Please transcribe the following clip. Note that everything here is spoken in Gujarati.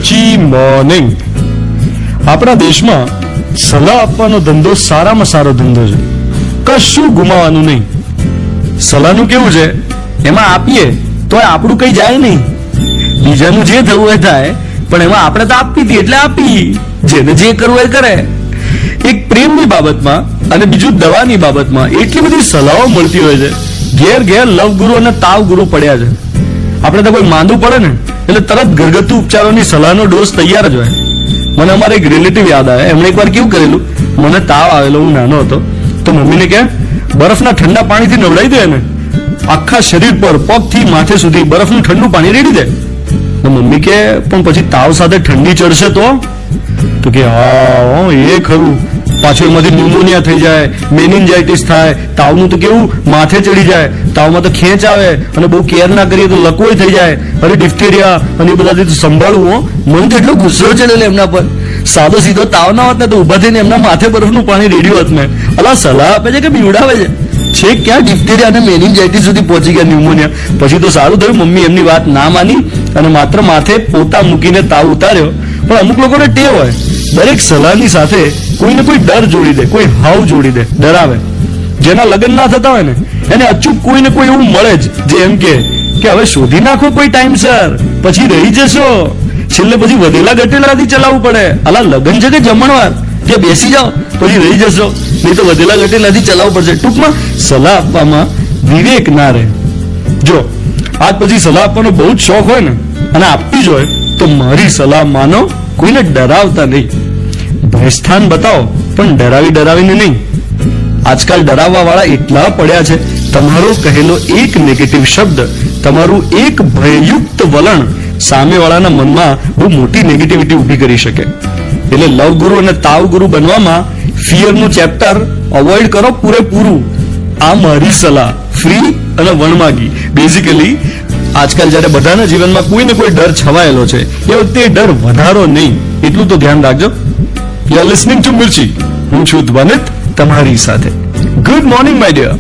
મિર્ચી મોર્નિંગ. આપણા દેશમાં સલાહ આપવાનો ધંધો સારામાં સારો ધંધો છે. કશું ગુમાવાનું નહીં. સલાહનું કેવું છે, એમાં આપીએ તો આપણું કઈ જાય નહીં. બીજાનું જે થવું એ થાય, પણ એમાં આપણે તો આપી હતી એટલે આપી. જેને જે કરવું એ કરે. એક પ્રેમની બાબતમાં અને બીજું દવાની બાબતમાં એટલી બધી સલાહો મળતી હોય છે. ઘેર ઘેર લવ ગુરુ અને તાવ ગુરુ પડ્યા છે. આપણે તો કોઈ માંદું પડે ને એટલે તરત ઘરગથ્થુ ઉપચારોની સલાહનો ડોઝ તૈયાર જ હોય. મને અમારે એક રિલેટિવ યાદ આવે. એમણે એકવાર કેવું કરેલું, મને તાવ આવેલો, હું નાનો હતો, તો મમ્મીને કહે બરફના ઠંડા પાણીથી નવડાવી દે ને, આખા શરીર પર પગથી માથે સુધી બરફનું ઠંડુ પાણી રેડી દે. તો મમ્મી કે પણ પછી તાવ સાથે ઠંડી ચડશે તો કે હા એ ખરું, પાછું એમાંથી ન્યુમોનિયા થઈ જાય, મેનિન્જાઇટિસ થાય. તાવનું તો કેવું માથે ચડી જાય, તાવમાં તો ખેંચ આવે અને બહુ કેર ના કરીએ તો લકવો થઈ જાય, અને ડિફ્થેરિયા અને એ બધાથી સંભાળવું. મને તો એટલો ગુસ્સો ચડેલો એમના પર. સાદો સીધો તાવ ના હોત ને તો ઉભા થઈને એમના માથે બરફનું પાણી રેડ્યું હોત મેં. અલા સલાહ આપે છે કે બીવડાવે છે. છેક ક્યાં ડિફ્થેરિયા અને મેનિન્જાઇટિસ સુધી પહોંચી ગયા, ન્યુમોનિયા. પછી તો સારું થયું મમ્મી એમની વાત ના માની અને માત્ર માથે પોતા મૂકીને તાવ ઉતાર્યો. પણ અમુક લોકોને ટેવ હોય, દરેક સલાહની સાથે કોઈને કોઈ ડર જોડી દે, કોઈ હાવ જોડી દે, ડરાવે. જેના લગ્ન ના થતા હોય ને એને અચૂક કોઈને કોઈ એવું મળે જ જે એમ કે હવે શોધી નાખો કોઈ ટાઈમસર, પછી રહી જશો. છેલ્લે પછી વધેલા ઘટેલાથી ચલાવવું પડે. અલા લગ્ન છે કે જમણવાર, કે બેસી જાઓ પછી રહી જશો, નહીં તો વધેલા ઘટેલાથી ચલાવવું પડશે. ટૂંકમાં સલાહ આપવામાં વિવેક ના રહે. જો આજ પછી સલાહ આપવાનો બહુ જ શોખ હોય ને અને આપવી જ હોય તો મારી સલાહ માનો, કોઈને ડરાવતા નહીં. ભયસ્થાન બતાવો પણ ડરાવીને નહીં. આજકાલ ડરાવવા વાળા એટલા પડ્યા છે. તમારો કહેલો એક નેગેટિવ શબ્દ, તમારું એક ભયયુક્ત વલણ સામેવાળાના મનમાં બહુ મોટી નેગેટિવિટી ઊભી કરી શકે. એટલે લવ ગુરુ અને તાવ ગુરુ બનવામાં ફિયરનું ચેપ્ટર અવોઇડ કરો પૂરેપૂરું. આ મારી સલાહ, ફ્રી અને વણમાગી. બેઝિકલી આજકાલ જયારે બધાના જીવનમાં કોઈને કોઈ ડર છવાયેલો છે, એ વખતે ડર વધારો નહીં, એટલું તો ધ્યાન રાખજો. You are listening to Mirchi. હું છું ધ્વનિત તમારી સાથે. Good morning my dear.